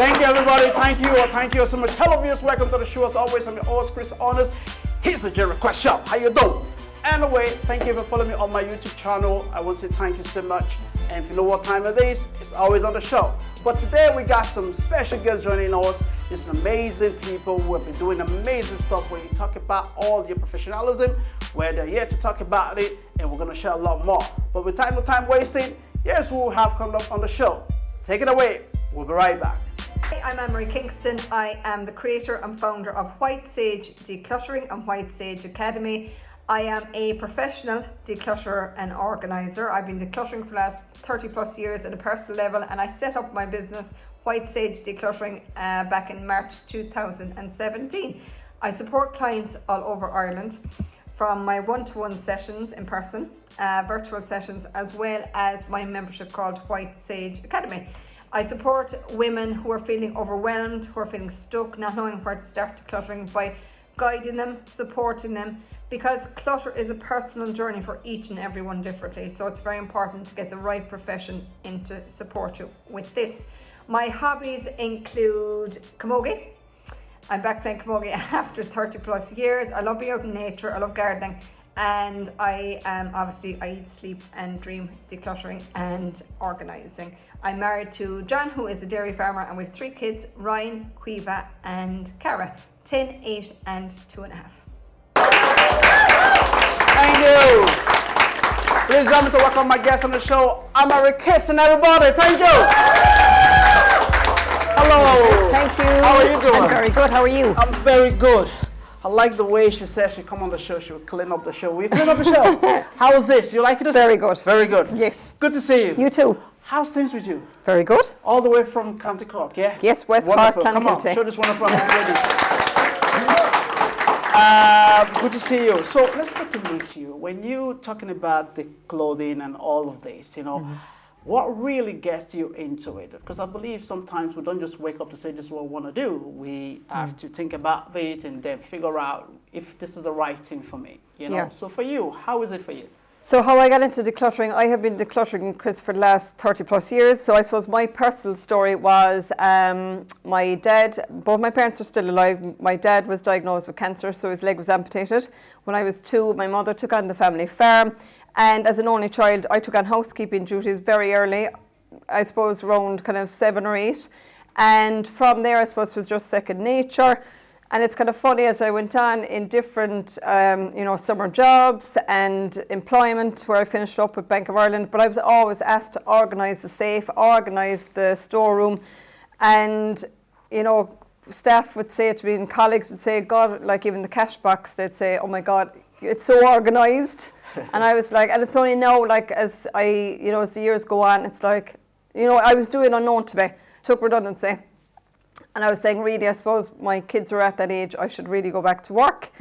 Thank you, everybody. Thank you so much. Hello, viewers. Welcome to the show. As always, I'm your host, Chris Honors. Here's the Jerry Request Show. How you doing? Anyway, thank you for following me on my YouTube channel. I want to say thank you so much. And if you know what time it is, it's always on the show. But today we got some special guests joining us. It's amazing people who have been doing amazing stuff when you talk about all your professionalism, where they're here to talk about it, and we're going to share a lot more. But with no time wasting, here's who we have come up on the show. Take it away. We'll be right back. Hi, I'm Anne Marie Kingston. I am the creator and founder of White Sage Decluttering and White Sage Academy. I am a professional declutterer and organizer. I've been decluttering for the last 30 plus years at a personal level, and I set up my business White Sage Decluttering back in March 2017. I support clients all over Ireland from my one-to-one sessions in person, virtual sessions, as well as my membership called White Sage Academy. I support women who are feeling overwhelmed, who are feeling stuck, not knowing where to start decluttering, by guiding them, supporting them, because clutter is a personal journey for each and every one differently. So it's very important to get the right profession in to support you with this. My hobbies include camogie. I'm back playing camogie after 30 plus years. I love being out in nature, I love gardening, and I eat, sleep and dream decluttering and organising. I'm married to John, who is a dairy farmer, and we have 3 kids, Ryan, Quiva and Cara, 10, 8 and 2.5. Thank you. Ladies and gentlemen, to welcome my guest on the show, Anne Marie Kingston, everybody. Thank you. Hello. Thank you. How are you doing? I'm very good. How are you? I'm very good. I like the way she said she'd come on the show, she would clean up the show. Will you clean up the show? How was this? You like it? Very good. Very good. Yes. Good to see you. You too. How's things with you? Very good. All the way from County Cork, yeah? Yes, West Wonderful. Cork, Come on, Clonakilty. show this wonderful lady. Good to see you. So let's get to meet you. When you're talking about the clothing and all of this, you know, what really gets you into it? Because I believe sometimes we don't just wake up to say this is what we want to do. We have to think about it and then figure out if this is the right thing for me. You know. Yeah. So for you, how is it for you? So how I got into decluttering, I have been decluttering, Chris, for the last 30 plus years. So I suppose my personal story was my dad, both my parents are still alive. My dad was diagnosed with cancer, so his leg was amputated. When I was 2, my mother took on the family farm. And as an only child, I took on housekeeping duties very early, I suppose around kind of 7 or 8. And from there, I suppose it was just second nature. And it's kind of funny, as I went on in different, summer jobs and employment, where I finished up with Bank of Ireland, but I was always asked to organise the safe, organise the storeroom. And, you know, staff would say to me, and colleagues would say, God, like even the cash box, they'd say, oh my God, it's so organised. And I was like, and it's only now, like, as the years go on, it's like, you know, I was doing unknown to me, took redundancy. And I was saying, really, I suppose my kids were at that age, I should really go back to work.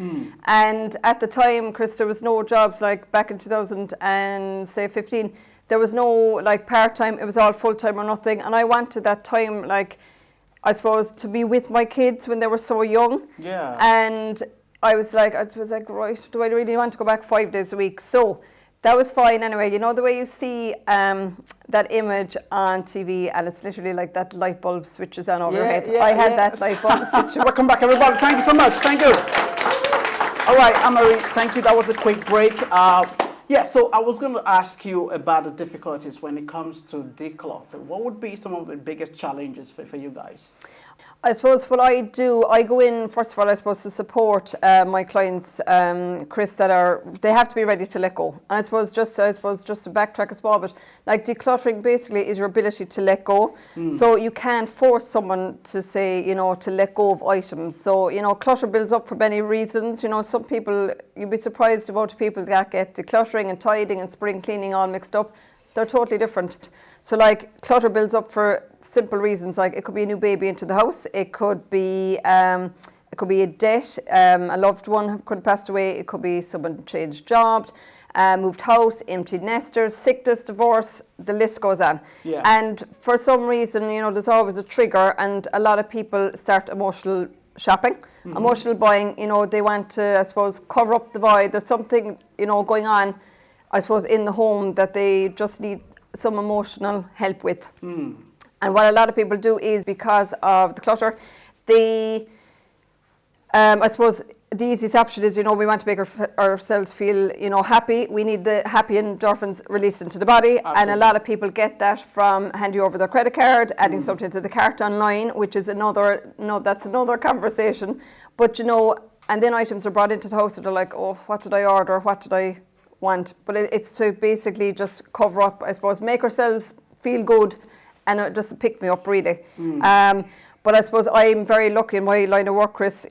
And at the time, Chris, there was no jobs, like back in 2015, there was no like part-time, it was all full-time or nothing. And I wanted that time, like, I suppose, to be with my kids when they were so young. Yeah. And I was like, right, do I really want to go back 5 days a week? So that was fine anyway. You know the way you see that image on TV, and it's literally like that light bulb switches on over your head. I had that light bulb switch. Welcome back, everybody. Thank you so much. Thank you. All right, Anne Marie, thank you. That was a quick break. So I was going to ask you about the difficulties when it comes to decluttering. What would be some of the biggest challenges for you guys? I suppose what I do, I go in, first of all, I suppose, to support my clients, Chris, they have to be ready to let go. And I suppose just to backtrack a small bit, like decluttering basically is your ability to let go. So you can't force someone to say, you know, to let go of items. So, you know, clutter builds up for many reasons. You know, some people, you'd be surprised about people that get decluttering and tidying and spring cleaning all mixed up. They're totally different. So like clutter builds up for simple reasons, like it could be a new baby into the house, it could be a debt, a loved one could have passed away, it could be someone changed jobs, moved house, empty nesters, sickness, divorce, the list goes on. Yeah. And for some reason, you know, there's always a trigger, and a lot of people start emotional shopping, emotional buying. You know, they want to, I suppose, cover up the void. There's something, you know, going on, I suppose, in the home that they just need some emotional help with. And what a lot of people do is, because of the clutter, I suppose the easiest option is, we want to make ourselves feel, happy. We need the happy endorphins released into the body. Absolutely. And a lot of people get that from handing over their credit card, adding something to the cart online, which is that's another conversation. But, and then items are brought into the house and they're like, oh, what did I order? What did I want? But it's to basically just cover up, I suppose, make ourselves feel good, and just pick me up, really. But I suppose I'm very lucky in my line of work, Chris.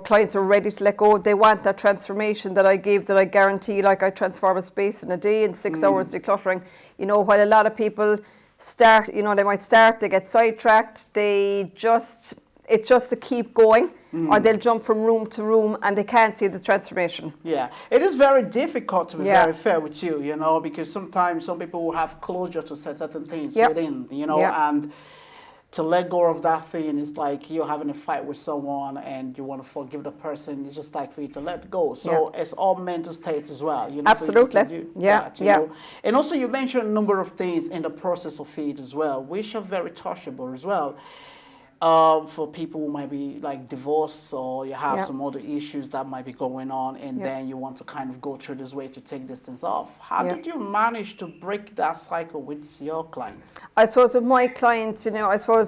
Clients are ready to let go. They want that transformation that I give, that I guarantee. Like, I transform a space in a day, in 6 hours decluttering. While a lot of people start, they might start, they get sidetracked, it's just to keep going, or they'll jump from room to room and they can't see the transformation. Yeah, it is very difficult, to be very fair with you, because sometimes some people will have closure to certain things within, and to let go of that thing is like you're having a fight with someone and you want to forgive the person. It's just like for you to let go. So it's all mental state as well. Absolutely. So and also you mentioned a number of things in the process of it as well, which are very touchable as well. For people who might be like divorced, or you have some other issues that might be going on, and then you want to kind of go through this way to take this things off. How did you manage to break that cycle with your clients? I suppose with my clients, as I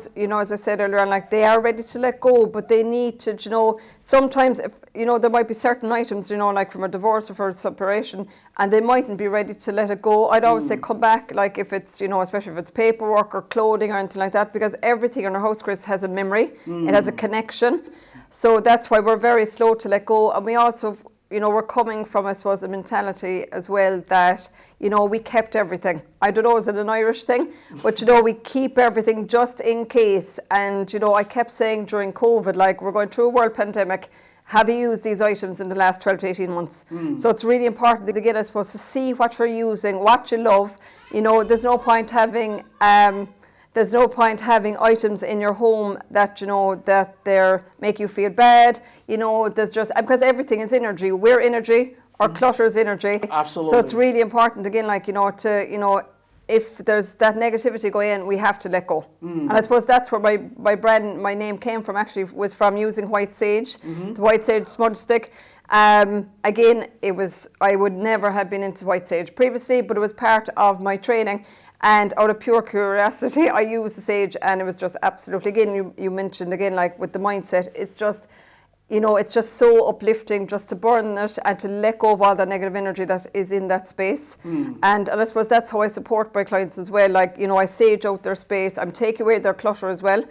said earlier on, like, they are ready to let go, but they need to, sometimes, if, there might be certain items, like from a divorce or for a separation, and they mightn't be ready to let it go. I'd always say come back, like if it's, especially if it's paperwork or clothing or anything like that, because everything in our house, Chris, has a memory, it has a connection. So that's why we're very slow to let go. And we also, we're coming from, I suppose, a mentality as well that, we kept everything. I don't know, is it an Irish thing? But, we keep everything just in case. And, I kept saying during COVID, like, we're going through a world pandemic. Have you used these items in the last 12 to 18 months? So it's really important, again, I suppose, to see what you're using, what you love. There's no point having items in your home that, that they're make you feel bad. There's just, because everything is energy. We're energy, or clutter is energy. Absolutely. So it's really important, again, like, if there's that negativity going in, we have to let go. And I suppose that's where my brand, my name came from, actually, was from using white sage, the white sage smudge stick. Again, I would never have been into white sage previously, but it was part of my training. And out of pure curiosity, I used the sage, and it was just absolutely, again, you mentioned again, like with the mindset, it's just, it's just so uplifting just to burn it and to let go of all the negative energy that is in that space. And I suppose that's how I support my clients as well. Like, I sage out their space, I'm taking away their clutter as well.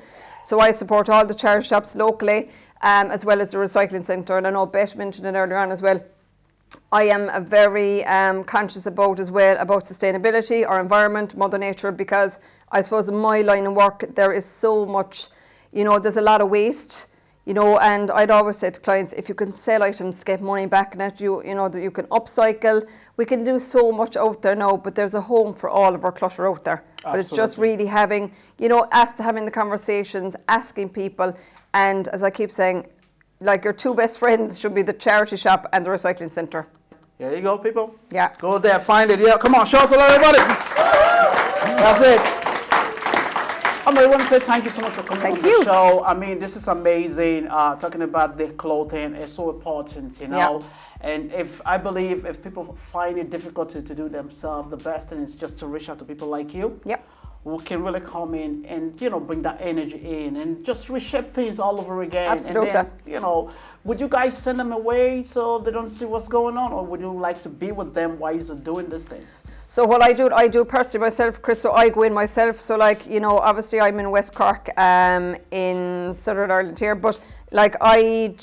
So I support all the charity shops locally, as well as the recycling centre. And I know Beth mentioned it earlier on as well. I am a very conscious about sustainability, our environment, Mother Nature, because I suppose in my line of work there is so much, there's a lot of waste, and I'd always say to clients, if you can sell items, get money back in it, that you can upcycle. We can do so much out there now, but there's a home for all of our clutter out there. Absolutely. But it's just really having, having the conversations, asking people, and as I keep saying, like, your two best friends should be the charity shop and the recycling centre. There you go, people. Yeah. Go there, find it. Yeah, come on, show us hello, everybody. That's it. I want to say thank you so much for coming on the show. I mean, this is amazing. Talking about the clothing is so important, Yeah. And I believe if people find it difficult to do themselves, the best thing is just to reach out to people like you. Yep. Who can really come in and, bring that energy in and just reshape things all over again. Absolutely. And then, would you guys send them away so they don't see what's going on, or would you like to be with them while you're doing these things? So what I do personally myself, Chris, so I go in myself. So like, obviously I'm in West Cork, in Southern Ireland here, but like I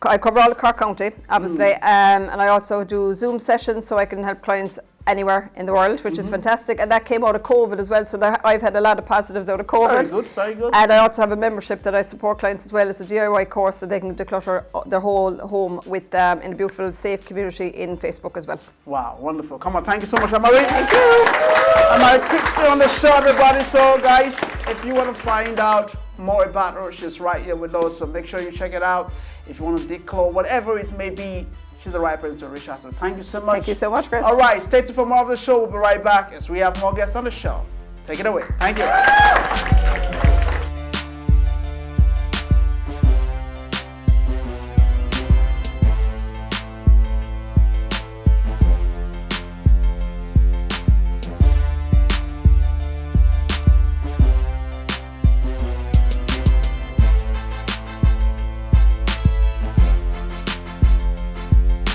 cover all of Cork County, obviously, and I also do Zoom sessions so I can help clients anywhere in the world, which is fantastic. And that came out of COVID as well, so I've had a lot of positives out of COVID. Very good, very good. And I also have a membership that I support clients as well. It's a DIY course so they can declutter their whole home with in a beautiful, safe community in Facebook as well. Wow, wonderful. Come on, thank you so much, Anne Marie. Thank you. Anne Marie Kingston on the show, everybody. So guys, if you want to find out more about her, she's right here with us, so make sure you check it out. If you want to declutter, whatever it may be, she's the right person to reach out. So thank you so much. Thank you so much, Chris. All right, stay tuned for more of the show. We'll be right back as we have more guests on the show. Take it away. Thank you.